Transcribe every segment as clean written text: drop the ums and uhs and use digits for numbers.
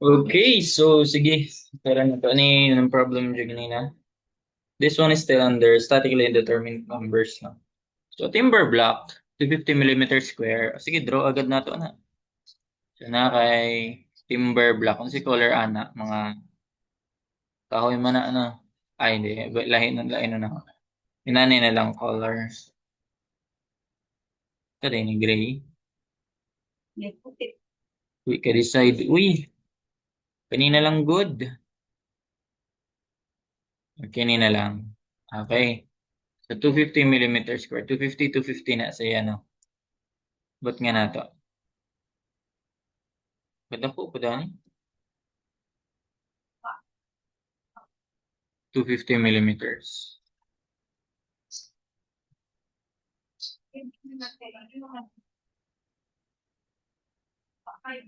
Okay, so sige. Tara na to. Ano yung problem dyan kanina? This one is still under statically indeterminate numbers. No? So, timber block, 250 millimeter square. Sige, draw agad na to na. So, na kay timber block. Kung si color ana, mga kahoy man na ano. Ay, hindi. Lahin na. Inani na lang colors. Kada ni gray. Uy, ka-decide. Uy, kanina lang good. Kanina lang. Okay. So, 250 millimeter square. 250, 250 na sa ano. Ba't nga na to? Ba't ako po dani? 250 millimeters.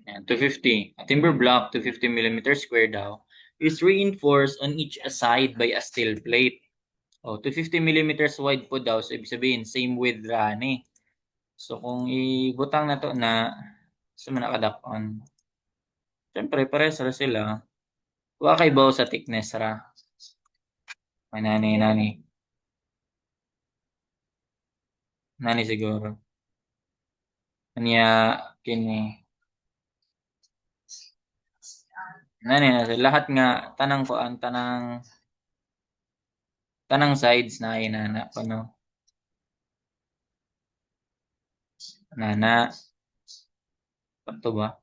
Yan, 250. A timber block, 250 millimeters square daw, is reinforced on each side by a steel plate. O, 250 millimeters wide po daw. So, ibig sabihin, same width rani. So, kung ibutang na to na, sa mga nakadakon. Siyempre, pares ra sila. Wa kay baw sa thickness ra. Nani. Nani siguro. Kanya, kini. Nani na. Lahat nga, tanang ko, ang tanang sides na inana. Ano, nana. Ito ba?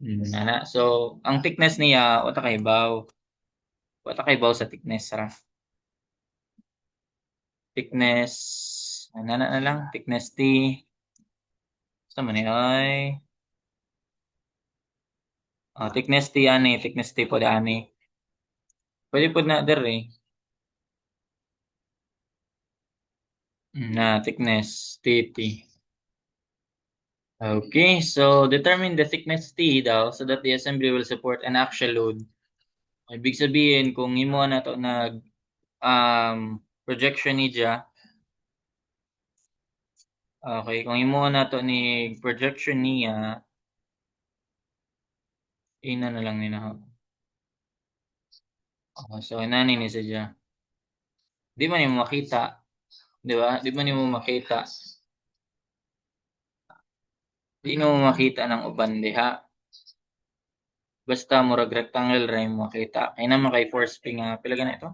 Nana. So, ang thickness niya, wata kay baw sa thickness ra. Thickness, nana na lang. Thickness T. Sa man ay. Thickness T ani. Thickness T po ani. Pwede po na der eh. Na thickness TT. Okay, so determine the thickness T daw so that the assembly will support an axial load. Ibig sabihin, kung imo na to nag projection ni niya, okay, kung imo na to ni projection niya, ina na lang nila. So, nani ni siya. Di man mo makita, di ba? Di man mo makita. Di mo makita ng uban diha. Basta murag rectangle ra mo makita. Kaya naman kay force P nga. Pila na ito?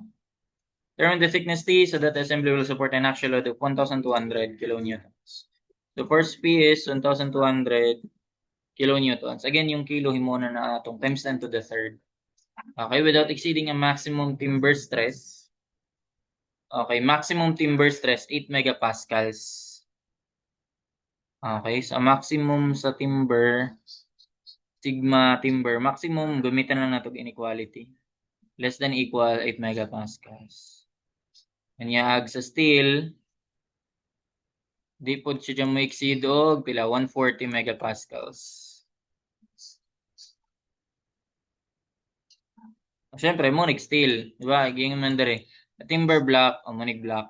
Determine the thickness T so that the assembly will support an axial load of 1,200 kilonewtons. The force P is 1,200 kilonewtons. Again, yung kilo himuna na atong times 10 to the third. Okay, without exceeding a maximum timber stress. Okay, maximum timber stress 8 megapascals. Okay, so maximum sa timber, sigma timber, maximum gamitan lang nato inequality. Less than equal 8 megapascals. Kanyag sa steel, di po siya dyan mo exceed og pila 140 megapascals. Siyempre, monig steel, di ba? Iging man dere. Timber block o monig block.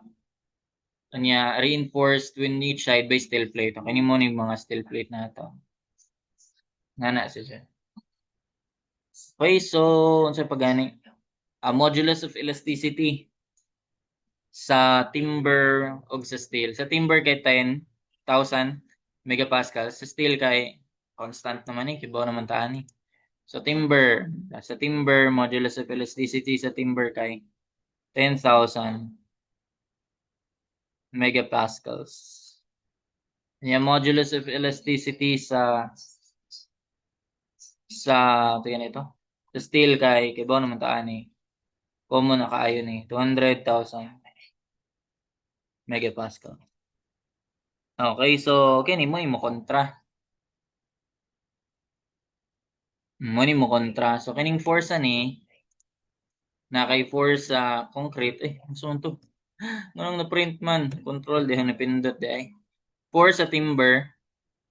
Kanya reinforced when each side by steel plate. Okay, ni monig mga steel plate na ito. Nana siya. Okay, so unsa pa gani? Modulus of elasticity sa timber o sa steel. Sa timber kay 10,000 megapascal. Sa steel kay constant naman eh. Kibaw naman taan eh. So sa timber, modulus of elasticity sa timber kay 10,000 megapascals. Yung modulus of elasticity ito yan ito. Sa steel kay baw naman taan eh. Common na kaayo ni 200,000 megapascal. Okay, so kini mo kontra. Mo kontra. So kining force ani na kay force sa concrete so to. Nganong na print man, control diha na pindot di ay. Force sa timber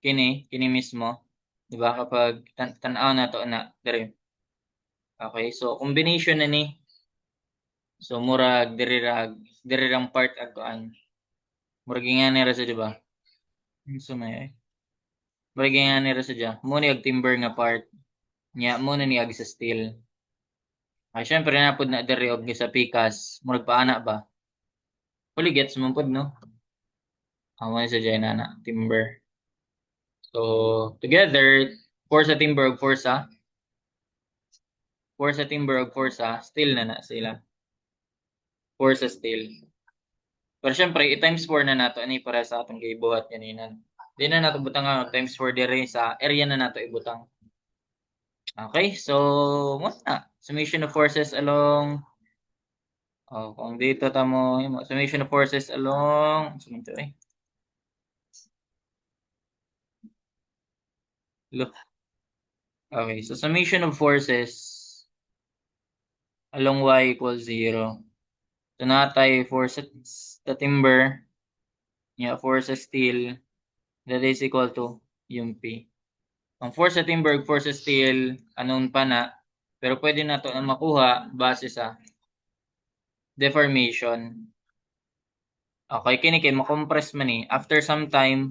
kini mismo, di ba kapag tan-aw na to na dire. Okay, so combination na ni. So murag dirirang part agkaan. Murag nga ni ra sa di ba? So may murag nga ni ra sa dia. Mo ni ag timber nga part. Nya mo na niag sa steel. Ay syempre na pud na diri og sa pikas, murag paana ba? Fully gets mo pud no. Amo sa dyan na timber. So together, timber ug timber ug steel na sila. Steel. Pero syempre, i-times 4 na nato ani para sa atong gibuhat kanina. Di na nato butang nga times 4 dire sa area na nato ibutang. Okay, so mo na. Summation of forces along kung dito tamo summation of forces along sumunto Look. Okay, so summation of forces along y equals 0. So natay force sa timber, force sa steel, that is equal to yung P. Ang force sa timber, force sa steel, unknown pa na, pero pwede na to na makuha base sa deformation. Okay, kini kay makompress man ni. After some time,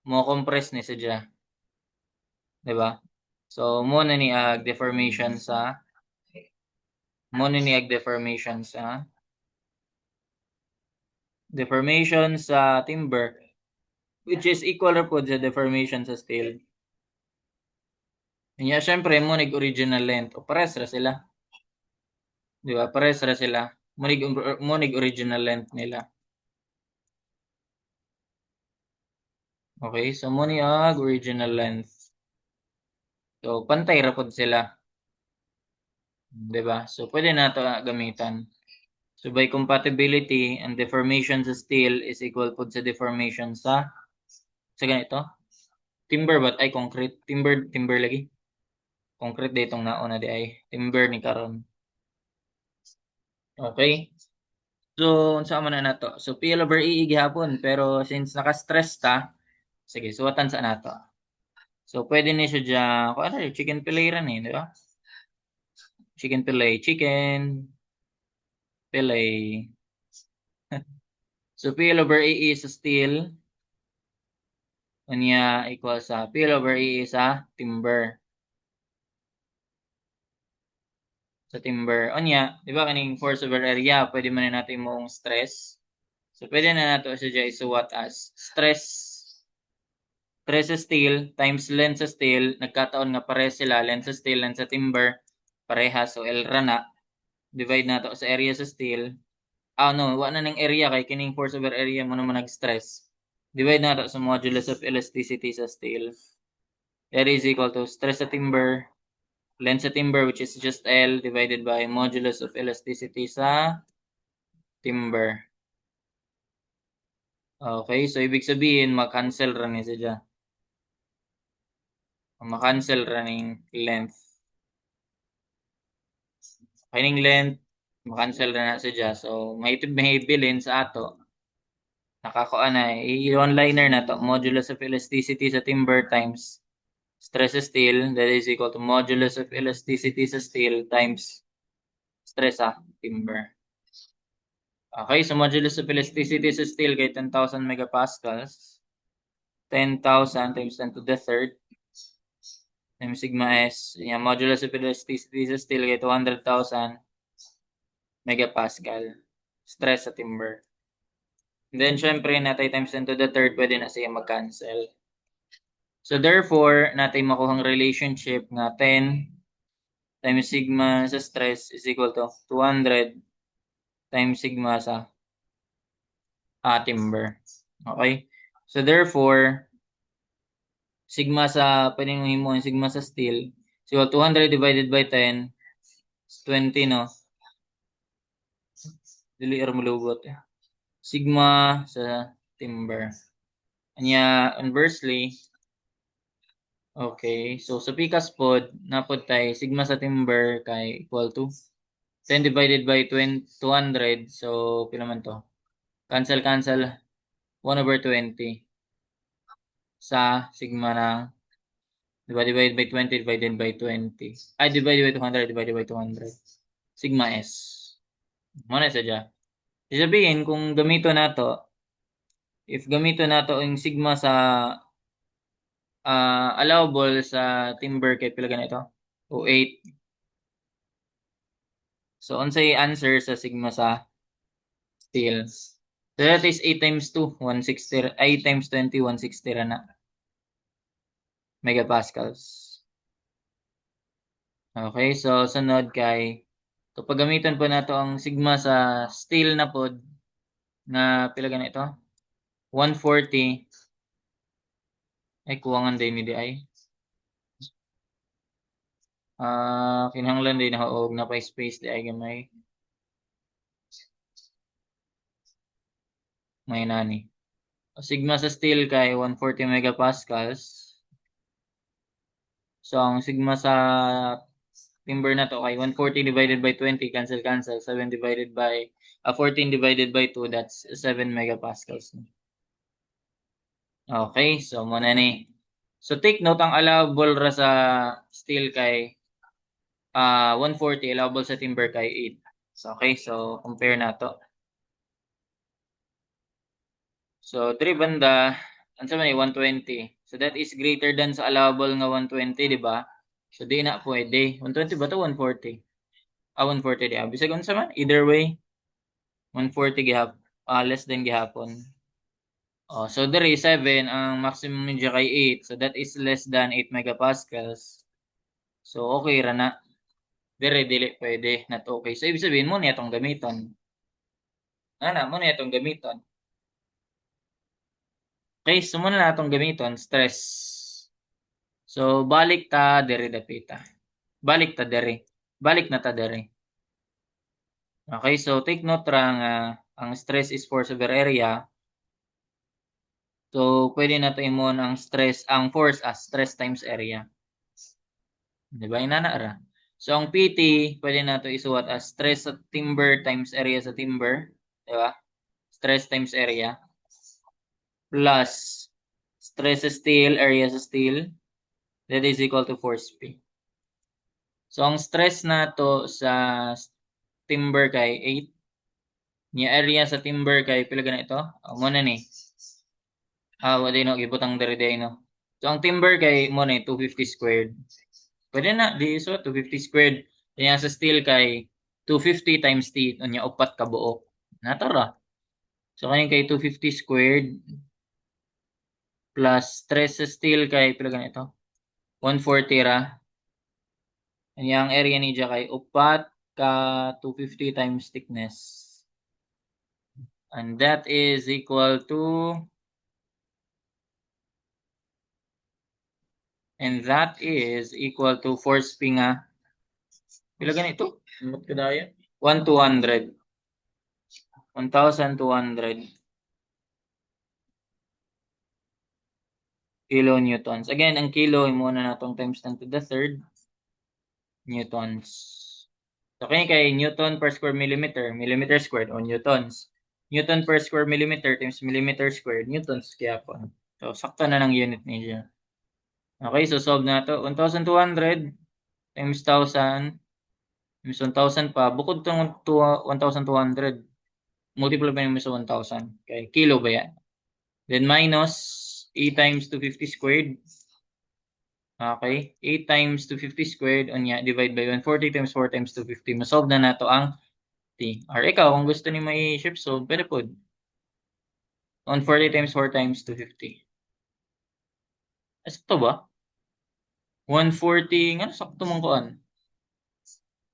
mo compress ni sadya. 'Di ba? So mo na ni ag deformation sa timber, which is equal ra pod sa deformation sa steel. Kanya syempre mo original length o pares ra sila. 'Di ba? Pares ra sila. Mo original length nila. Okay, so mo ni ag original length. So pantay ra pod sila. 'Di ba? So pwede na to gamitan. So by compatibility, ang deformation sa steel is equal pod sa deformation sa ganito. Timber ba ay concrete? Timber lagi. Concrete ditong nauna di ay timber ni karon. Okay? So unsa man na nato? So PL over EE gihapon pero since naka-stress ta, sige suwatan sa nato. So pwede ni siya dyan, kung ano chicken fillet ran di ba? Chicken fillet, chicken fillet. So PL over EE sa steel, unya equal sa PL over EE sa timber. Sa timber. Unya, di ba kaning force over area, pwede man na natin mong stress. So pwede na nato siya dyan isuwat as stress sa steel times length sa steel, nagkataon nga pare sila, length sa steel, length sa timber, pareha. So L ra na, divide nato sa area sa steel. No, wa na ng area kay kining force over area mo naman nag-stress. Divide nato sa modulus of elasticity sa steel. That is equal to stress sa timber, length sa timber which is just L divided by modulus of elasticity sa timber. Okay, so ibig sabihin ma-cancel ra ni siya. Ma-cancel ra ning length. Kining length ma-cancel ra na siya. So may bilin sa ato. Nakakuha na i-one-liner na to. Modulus of elasticity sa timber times stress sa steel, that is equal to modulus of elasticity sa steel times stress sa timber. Okay, so modulus of elasticity sa steel kay 10,000 megapascals. 10,000 times 10 to the third times sigma s. Yung modulus of elasticity sa steel kay 200,000 megapascal. Stress sa timber. And then, syempre, natay times 10 to the third, pwede na siya mag-cancel. So, therefore, natay makuhang relationship nga 10 times sigma sa stress is equal to 200 times sigma sa timber. Okay? So, therefore, sigma sa, pwedeng mo sigma sa steel, so 200 divided by 10 is 20, no? Dili ar mulubot. Sigma sa timber. Anya, inversely, okay, so sa pikas pod, napod tay sigma sa timber kay equal to 10 divided by 200, so pila man to? Cancel 1 over 20 sa sigma na divided by 20 divided by 20. Ay, divided by 200 divided by 200. Sigma S. Muna sa dyan. Sabihin, kung gamito nato, if gamito nato yung sigma sa allowable sa timber kay pila ganito. o 8. So, unsay answer sa sigma sa steel? So, that is 8 times 2, 160. 8 times 20, 160 ra na. Megapascals. Okay, so sunod kay so paggamitan po nato ang sigma sa steel na pod na pila gani ito? 140 ay kuwangan day ni di ay. Kinahanglan din na og na pa space di ay gamay. May nani. Sigma sa steel kay 140 megapascals. So ang sigma sa timber na to kay 140 divided by 20 cancel 7 divided by 14 divided by 2 that's 7 megapascals. Okay, so muna ni. So take note ang allowable ra sa steel kay 140 allowable sa timber kay 8. So okay, so compare nato. So 3 banda unsa man 120. So that is greater than sa allowable nga 120, di ba? So di na pwede. 120 ba to 140? 140 di. Bisag unsa man either way 140 less than gihapon. Oh, so there is 7 ang maximum niya kay 8. So that is less than 8 megapascals. So okay ra na. Dire dili pwede not okay. So ibig sabihin mo niya itong gamiton. Mo niya itong gamiton. Okay, so muna na itong gamiton, stress. So balik ta dire dapita. Balik ta dire. Balik na ta dire. Okay, so take note ra nga ang stress is force over area. So pwede na to imon ang stress, ang force as stress times area. Di ba inana ra? So ang PT pwede na to isuwat as stress sa timber times area sa timber, di ba? Stress times area plus stress sa steel, area sa steel, that is equal to force P. So ang stress na to sa timber kay 8, niya area sa timber kay pila gana ito? Mo na ni. Wala no gibutang diri day no. So ang timber kay mo na 250 squared. Pwede na di iso 250 squared. Kaya sa steel kay 250 times T unya upat ka buok. Natara. So kay 250 squared plus stress sa steel kay pila gana ito? 140 ra. Ang area ni kay upat ka 250 times thickness. And that is equal to force P nga. Pila ganito? Ano kadaya? 1,200. 1,200 kilonewtons. Again, ang kilo, muna natong times 10 to the third newtons. So, kay newton per square millimeter, millimeter squared o newtons. Newton per square millimeter times millimeter squared, newtons kaya po. So, sakto na ng unit niya. Okay, so solve na to. 1,200 times 1,000 times 1,000 pa. Bukod itong 1,200. Multiple pa yung sa 1,000. Okay, kilo ba yan? Then minus 8 times 250 squared. Okay, 8 times 250 squared. Onya, divide by 140 times 4 times 250. Masolve na nato ang T. Or ikaw, kung gusto ni may shift solve, pwede po. 140 times 4 times 250. Sakto ba? 140, nga sakto mong kuan.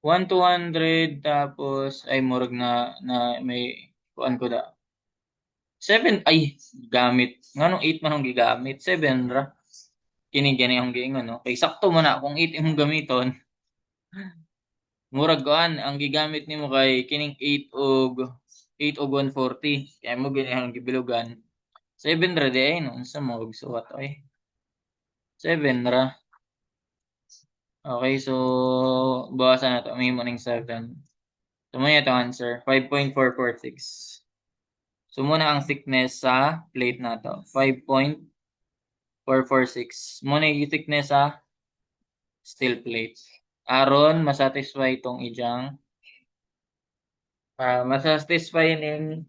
1,200 tapos ay murag na may kuan ko da. 7 ay gamit. Nganong 8 man ang gigamit? 7 ra. Kini gani ang giingon no. Kay sakto man na kung 8 imong gamiton. Murag kuan ang gigamit nimo kay kining 8 og 140. Kaya mo gani ang gibilugan. 7 ra di ay no unsa mo og suwat ay. 7 ra. Okay, so bawasan na to. May mo ning 7. So mo ito answer 5.446. So muna ang thickness sa plate na to. 5.446. Muna yung thickness sa steel plate. Aron masatisfy itong ijang masatisfy ning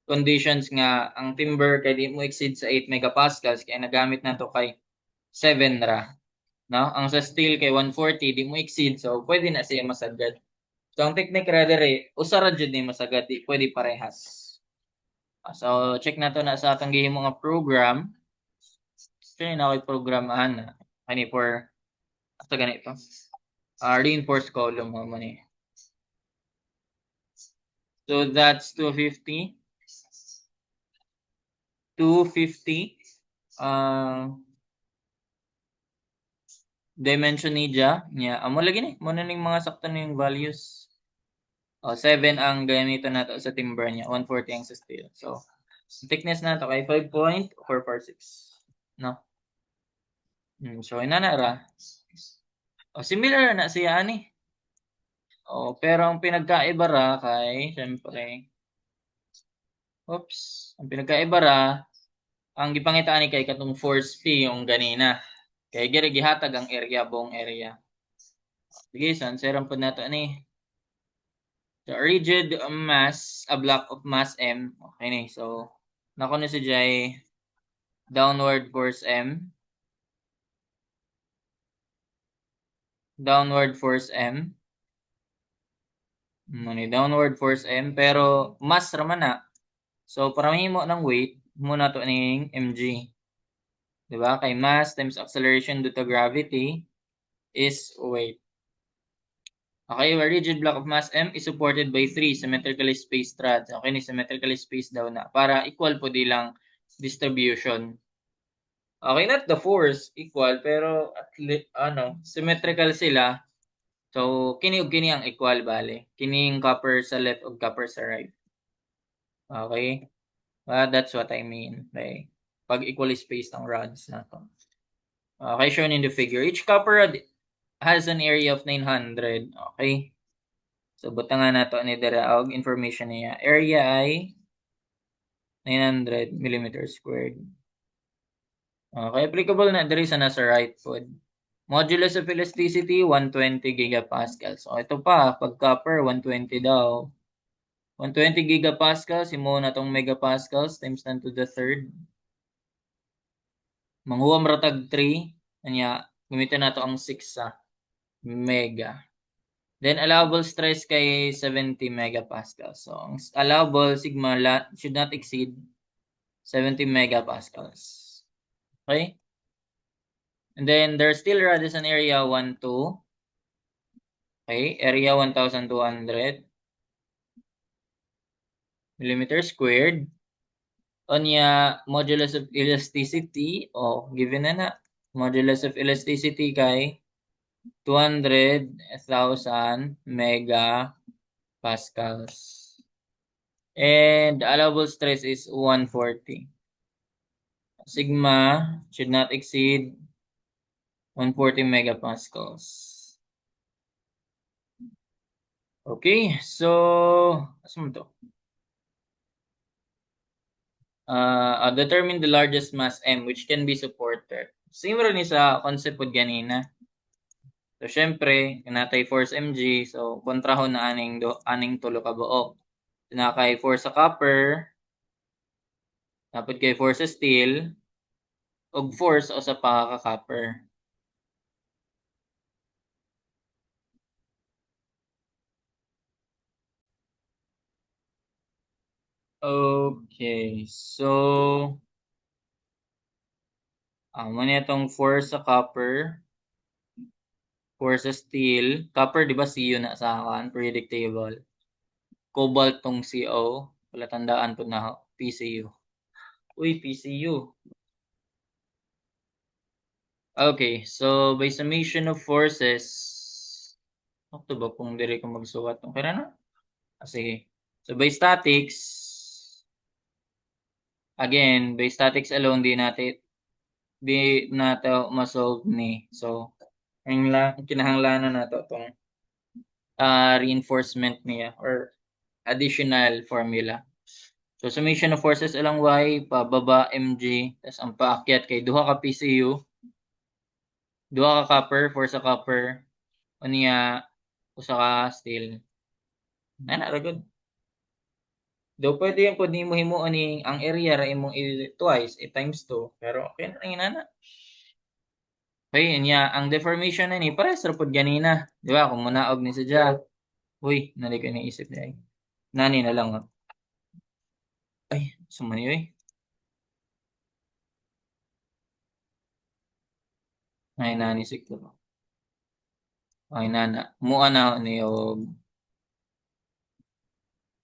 conditions nga ang timber kay di mo exceed sa 8 megapascals kaya nagamit na to kay 7 ra No? Ang sa steel kay 140 di mo exceed, so pwede na siya masagad. So ang technique ra dere usa ra jud ni masagad, di pwede parehas. So check na to na sa atong gihimo nga program. Kaya na ako'y programahan na kani for ato ganito. Reinforced column mo ni. So that's 250. 250 dimension niya amo lagi ni mo na ning mga sakto ning values. 7 ang gamito nato sa timber niya, 140 ang sa steel. So thickness nato kay 5.446, no? So inana ra. Similar na siya ani. Pero ang pinagkaiba ra kay syempre ang pinagkaiba ra ang gipangita ni kay katong force P yung ganina. Kay giri gihatag ang area, buong area. Sige, so answeran po nato ni. So, rigid mass, a block of mass M. Okay ni. So, nako na si Jay downward force M. Downward force M. Downward force M. Pero, mass raman na. So, para mahimo ng weight, muna to ning mg. Diba? Kay mass times acceleration due to gravity is weight. Okay, a rigid block of mass M is supported by 3 symmetrically spaced rods. Okay, ni symmetrically spaced daw na. Para equal po di lang distribution. Okay, not the force equal, pero symmetrical sila. So, kini ug kini ang equal bale. Kining copper sa left ug copper sa right. Okay? That's what I mean by pag equally spaced ang rods na to. Okay, shown in the figure. Each copper rod has an area of 900. Okay? So, buta nga nato ni dira og information niya. Area ay 900 millimeters squared. Okay, applicable na diri sa nasa right pod. Modulus of elasticity, 120 gigapascals. So, ito pa, pag copper, 120 daw. 120 gigapascals, imo na tong megapascals times 10 to the third. Manghuwam ratag 3. Kanya, gamitin na to ang 6 sa mega. Then, allowable stress kay 70 megapascals. So, ang allowable sigma should not exceed 70 megapascals. Okay? And then, there's still radius area 1, 2. Okay? Area 1,200 millimeter squared. Onya, modulus of elasticity, given na. Modulus of elasticity kay 200,000 megapascals. And allowable stress is 140. Sigma should not exceed 140 megapascals. Okay, so, asa mo to? Determine the largest mass M which can be supported. Same rin sa concept po ganina. So, syempre, natay force mg. So, kontrahon na aning tulo ka buok. Nakay force sa copper. Dapat kay force sa steel. Og force o sa paka-copper. Okay. So, muna itong force sa copper. Force sa steel. Copper, di ba CU na sa akin? Periodic table. Cobalt tong CO. Wala tandaan po na PCU. Uy, PCU. Okay, so by summation of forces, to ba kung dire ko magsuwat? Okay na? Sige. So by statics, again, by statics alone, di nato masolve ni. So, kinahanglanan nato itong reinforcement niya or additional formula. So, summation of forces along Y, pababa mg, tas ang paakyat kay duha ka PCU, duha ka copper, force sa copper, o niya, usa ka steel. Ana, ra good. Do pwede yung pwede mo himo ani ang area ra imong twice, times 2, pero okay na lang inana. Okay, niya ang deformation na ni pares ra pud ganina, di ba? Kung munaog ni sadya. Uy, nali ko naisip ni ay. Nani na lang. Ay, sumani oy. Ay nani siguro. Ay nana. Mua na ni og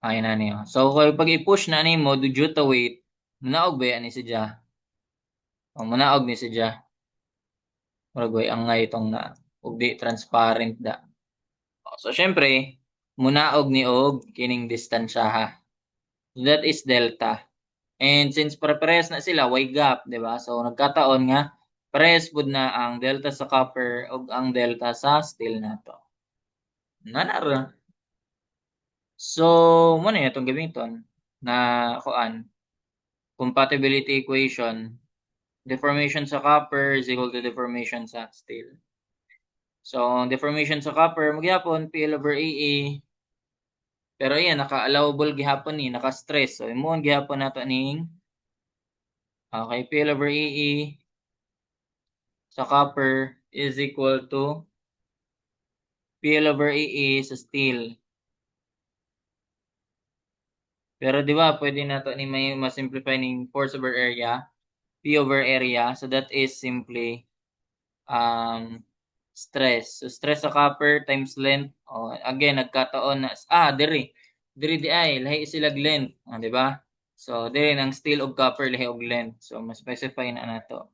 ay nani. So kay pag i-push na nimo due to weight, munaog ba yan ni sadya? O munaog ni sadya. Murag way angay itong na ug di transparent da. So syempre, munaog ni og kining distansya ha. So that is delta. And since pare-parehas na sila, way gap, di ba? So nagkataon nga parehas pud na ang delta sa copper ug ang delta sa steel nato. Nanara. So mo na itong gamiton na kuan compatibility equation. Deformation sa copper is equal to deformation sa steel. So ang deformation sa copper magyapon PL/AE. Pero yan naka-allowable gihapon ni naka-stress. So imong gihapon nato ning okay PL/AE sa copper is equal to PL/AE sa steel. Pero di ba pwede nato ni may ma-simplify ning force over area, P over area. So that is simply stress. So stress sa copper times length. Oh, again nagkataon na diri di ay lahi sila length, di ba? So diri nang steel ug copper lahi og length. So mas specify na nato.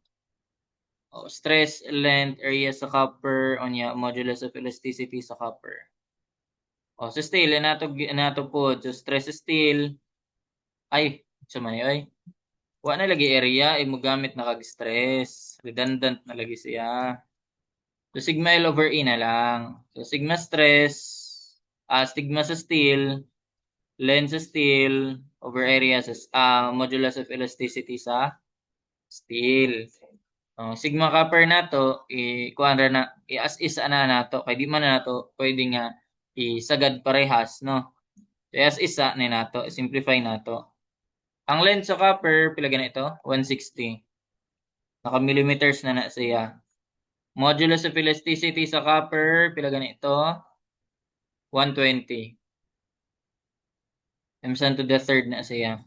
Oh, stress, length, area sa copper, onya modulus of elasticity sa copper. Oh, sa steel nato pod. So stress sa steel ay sa man ay. Wa na lagi area ay mo gamit na kag stress. Redundant na lagi siya. So sigma L over E na lang. So sigma stress, sigma sa steel, length sa steel over area sa modulus of elasticity sa steel. Sigma copper nato kuan ra na as is ana nato kay di man na nato pwede nga isagad parehas no. So as isa ni nato simplify nato. Ang length sa copper pila ganito 160. Naka millimeters na siya. Modulus of elasticity sa copper pila ganito 120. Times 10 to the third na siya.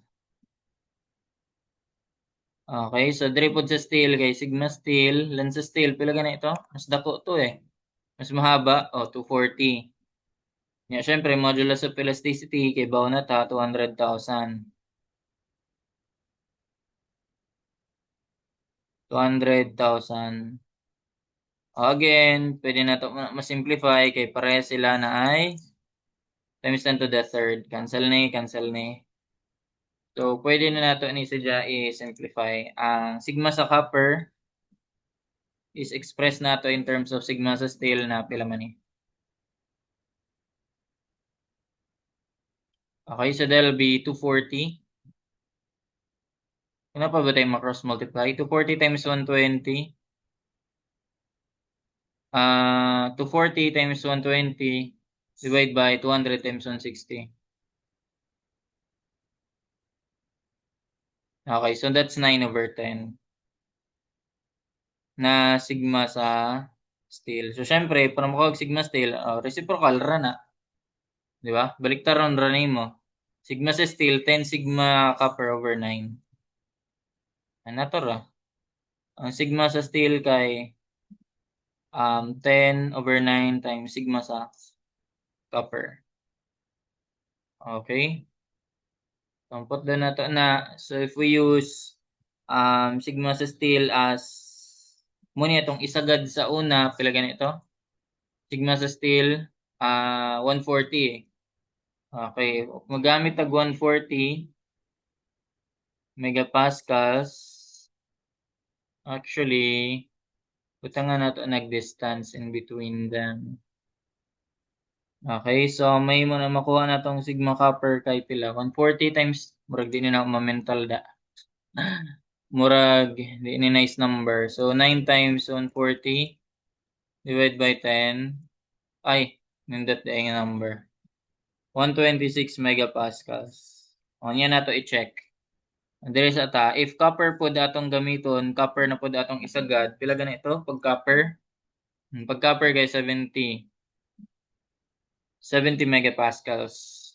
Okay, so diri pod sa steel kay sigma steel, length sa steel pila ganito? Mas dako to eh. Mas mahaba 240. Yeah, syempre modulus of elasticity kay bawo na ta 200,000. 200,000. Again, pwede na to ma-simplify kay pareha sila na ay times 10 to the third. Cancel ni. So, pwede na nato ni sadya i-simplify. Ang sigma sa copper is expressed nato in terms of sigma sa steel na pila man ni. Okay, so that'll be 240. Ano pa ba tayo ma-cross multiply? 240 times 120. 240 times 120 divide by 200 times 160. Okay, so that's 9 over 10 na sigma sa steel. So, syempre, para makawag sigma steel, reciprocal ra na. Di ba? Baliktaran ra mo. Sigma sa steel, 10 sigma copper over 9. Ano to ra? Ang sigma sa steel kay 10 over 9 times sigma sa copper. Okay? Put doon na to na. So, if we use sigma sa steel as muna itong isagad sa una, pila ganito? Sigma sa steel, 140 eh. Okay. Magamit tag 140 megapascals. Actually, buta nga na to nag-distance in between them. Okay, so may mo na makuha na tong sigma copper kay pila. 140 times, murag di na ma-mental da. Murag, di ni nice number. So, 9 times 140 divide by 10. Ay, nindot da yung number. 126 megapascals. O, yan na to i-check. Diri sa ta, if copper po datong gamiton, copper na po datong isagad, pila ganito pag copper? Pag copper guys 70 megapascals.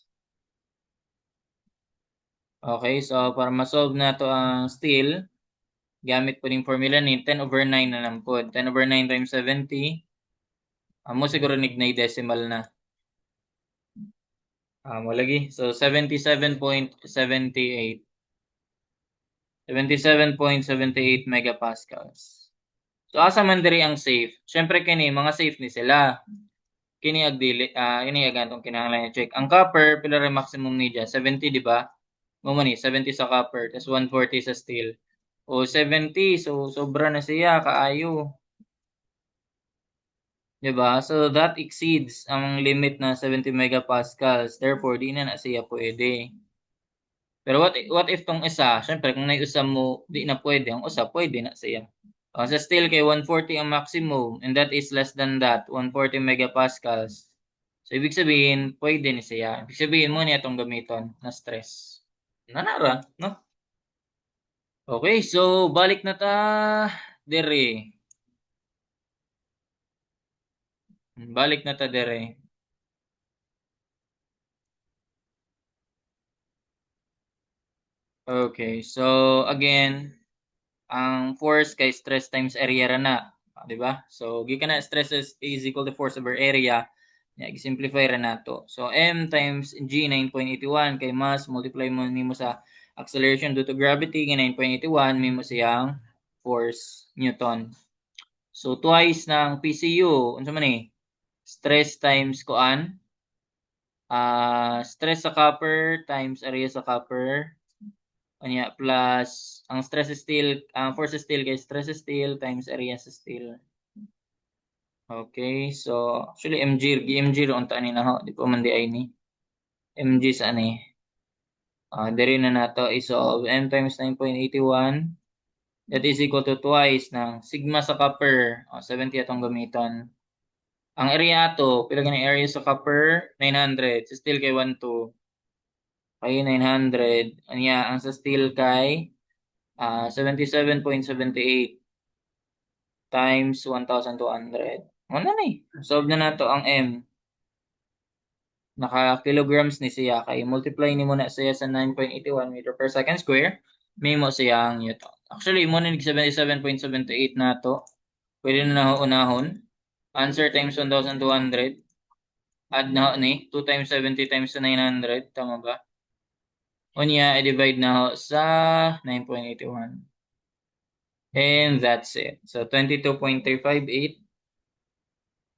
Okay, so para ma-solve na to ang steel, gamit po ning formula ni 10/9 na lang po. 10/9 times 70, mo siguro nignay decimal na. Mo lagi. So 77.78. 77.78 megapascals. So asa man diri ang safe? Syempre kini mga safe ni sila. Kini ag dili kini ag atong kinahanglan i-check. Ang copper pila ra maximum ni dia? 70 di ba? Mo man ni 70 sa copper, tas 140 sa steel. O 70, so sobra na siya kaayo. 'Di ba? So that exceeds ang limit na 70 megapascals. Therefore, di na siya pwede. Pero what if tong isa, syempre kung naiusa mo, di na pwede. Ang usa pwede na siya. Sa steel kay 140 ang maximum and that is less than that, 140 megapascals. So ibig sabihin, pwede ni siya. Ibig sabihin mo niya itong gamiton na stress. Nanara, no? Okay, so balik na ta dere. Balik na ta dere. Okay, so again, ang force kay stress times area ra na, di ba? So gikan na stress is equal to force over area. Yeah, i-simplify ra nato. So m times g 9.81 kay mass multiply mo nimo sa acceleration due to gravity kay 9.81 nimo siyang force newton. So twice ng PCU unsa man ni? Stress times kuan? Stress sa copper times area sa copper. Kanya plus ang stress steel, ang force steel kay stress steel times area sa steel. Okay, so actually MG ron ta ni na ho, di pa man di ay ni. MG sa ani. Diri na nato isolve m times 9.81 that is equal to twice ng sigma sa copper. 70 atong gamiton. Ang area ato, pila gani area sa copper? 900. Sa steel kay 12. Kay 900. Anya ang sa steel kay 77.78 times 1,200. Ano na eh. Solve na nato ang M. Naka-kilograms ni siya. Kay multiply ni mo na siya sa 9.81 meter per second square. May mo siya ang newton. Actually, mo na 77.78 na to. Pwede na unahon. Answer times 1,200. Add na ho ni. 2 times 70 times 900. Tama ba? Unya, i-divide na ho sa 9.81. And that's it. So, 22.358.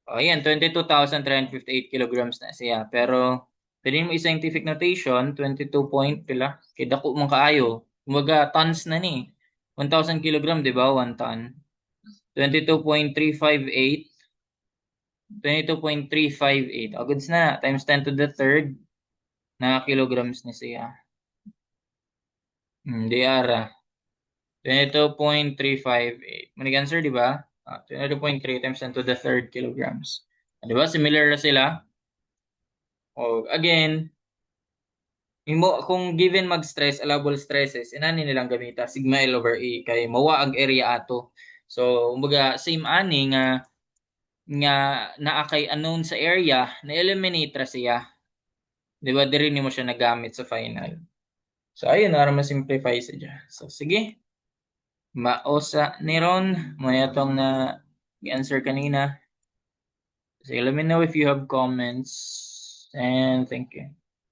Ayan, 22,358 kilograms na siya. Pero, pwede mo scientific notation, 22 point, pila? Kaya dako mong kaayo. Kumbaga, tons na ni. 1,000 kilogram, di ba? 1 ton. 22.358. 22.358. O, goods na. Times 10 to the third na kilograms na siya. Di ara. 22.358. Manig answer, di ba? 22.3 times 10 to the third kilograms. Di ba? Similar na sila. O, again, kung given mag-stress, allowable stresses, inani nilang gamita, sigma L over E, kay mawa ang area ato. So, kumbaga, same ani nga naakay unknown sa area, na-eliminate ra siya. Di ba? Diri ni mo siya nagamit sa final. So, ayun, para ma-simplify siya. So, sige. Mausa ni Ron, may atong na answer kanina. So let me know if you have comments and thank you.